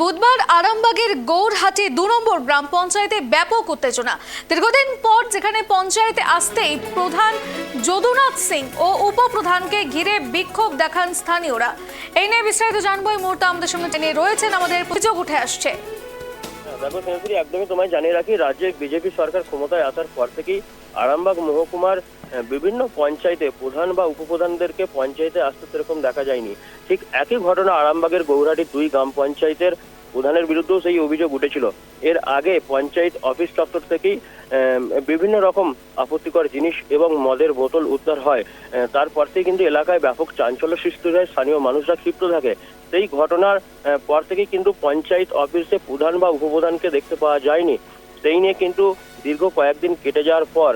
বুধবার আরামবাগের গৌরহাটি ২ নম্বর গ্রাম পঞ্চায়েতে ব্যাপক উত্তেজনা। দীর্ঘদিন পর যেখানে পঞ্চায়েতে আসতেই প্রধান যদুনাথ সিং ও উপপ্রধানকে ঘিরে বিক্ষোভ দেখান স্থানীয়রা। এই নিয়ে বিস্তারিত জানবো এই মুহূর্তে আমাদের সঙ্গে রয়েছেন আমাদের অভিযোগ উঠে আসছে। দেখো সেন্সুরি, একদমই তোমায় জানিয়ে রাখি, রাজ্যে বিজেপি সরকার ক্ষমতায় আসার পর থেকেই আরামবাগ মহকুমার বিভিন্ন পঞ্চায়েতে প্রধান বা উপপ্রধানদেরকে পঞ্চায়েতে আসতে সেরকম দেখা যায়নি। ঠিক একই ঘটনা আরামবাগের গৌরহাটি 2 গ্রাম পঞ্চায়েতের প্রধানের বিরুদ্ধেও সেই অভিযোগ উঠেছিল। এর আগে পঞ্চায়েত অফিস চত্বর থেকেই বিভিন্ন রকম আপত্তিকর জিনিস এবং মদের বোতল উদ্ধার হয়। তারপর থেকে কিন্তু এলাকায় ব্যাপক চাঞ্চল্য সৃষ্টি হয়, স্থানীয় মানুষরা ক্ষিপ্ত থাকে। সেই ঘটনার পর থেকেই কিন্তু পঞ্চায়েত অফিসে প্রধান বা উপপ্রধানকে দেখতে পাওয়া যায়নি। সেই নিয়ে কিন্তু দীর্ঘ কয়েকদিন কেটে যাওয়ার পর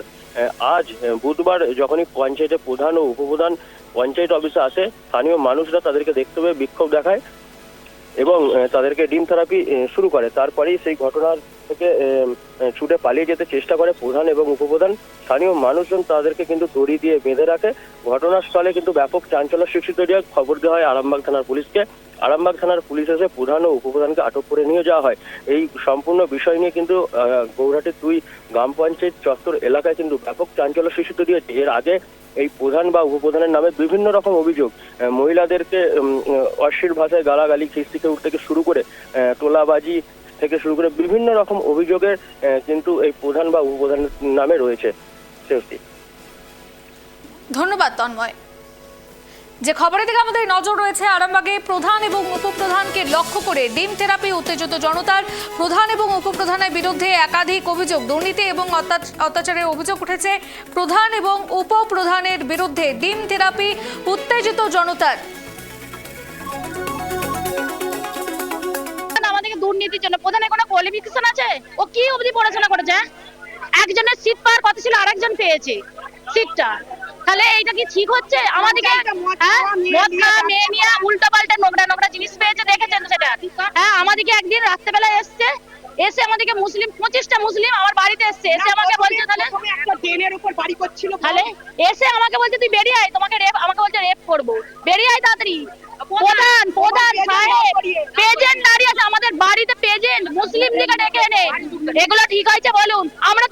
আজ বুধবার যখনই পঞ্চায়েতের প্রধান ও উপপ্রধান পঞ্চায়েত অফিসে আসে, স্থানীয় মানুষরা তাদেরকে দেখতে পেয়ে বিক্ষোভ দেখায় এবং তাদেরকে ডিম থেরাপি শুরু করে। তারপরেই সেই ঘটনার থেকে ছুটে পালিয়ে যেতে চেষ্টা করে প্রধান এবং উপপ্রধান। স্থানীয় মানুষজন তাদেরকে কিন্তু দড়ি দিয়ে বেঁধে রাখে। ঘটনাস্থলে কিন্তু ব্যাপক চাঞ্চল্য সৃষ্টি তৈরি হয়। খবর দেওয়া হয় আরামবাগ থানার পুলিশকে। আরামবাগ থানার পুলিশ এসে প্রধান ও উপপ্রধানকে আটক করে নিয়ে যাওয়া হয়। এই সম্পূর্ণ বিষয় নিয়ে কিন্তু গৌরহাটি 2 গ্রাম পঞ্চায়েত চত্বর এলাকায় কিন্তু ব্যাপক চাঞ্চল্য সৃষ্টি তৈরি হয়েছে। এর আগে এই প্রধান বা উপপ্রধানের নামে বিভিন্ন রকম অভিযোগ, মহিলাদেরকে অশ্লীল ভাষায় গালাগালি, খিস্তি থেকে শুরু করে তোলাবাজি থেকে শুরু করে বিভিন্ন রকম অভিযোগের কিন্তু এই প্রধান বা উপপ্রধানের নামে রয়েছে। ধন্যবাদ তন্ময়। যে খবরের দিকে আমাদের নজর রয়েছে, আরামবাগে প্রধান এবং উপপ্রধানকে লক্ষ্য করে ডিম থেরাপি উত্তেজিত জনতার। প্রধান এবং উপপ্রধানের বিরুদ্ধে একাধিক অভিযোগ, দুর্নীতি এবং অত্যাচারের অভিযোগ উঠেছে। প্রধান এবং উপপ্রধানের বিরুদ্ধে ডিম থেরাপি উত্তেজিত জনতার। আমাদেরকে দুর্নীতির জন্য প্রধানের কোনো কোয়ালিফিকেশন আছে? ও কি অবধি পড়াশোনা করেছে? একজনের সিট পাওয়ার কথা ছিল, আরেকজন পেয়েছে সিটটা। তাহলে এইটা কি ঠিক হচ্ছে? আমাদেরকে মেয়ে নিয়ে উল্টো পাল্টা নোংরা জিনিস পেয়েছে, দেখেছেন সেটা? হ্যাঁ, আমাদেরকে একদিন রাত্রেবেলা এসে আমাদেরকে মুসলিম 25টা মুসলিম আমার বাড়িতে এসে আমাকে বলছে, তাহলে একটা ট্রেনের উপর বাড়ি করছিল, তাহলে এসে আমাকে বলছে তুই বেরিয়ে আয়, তোমাকে আমাকে বলছে রেপ করবো, বেরিয়ে আয় তাড়াতাড়ি। প্রধান সাহেব পেজেন্ট দাঁড়িয়ে আছে আমাদের বাড়িতে, পেজেন্ট মুসলিম দিকে ডেকে এনে, এগুলো ঠিক হয়েছে বলুন? আমরা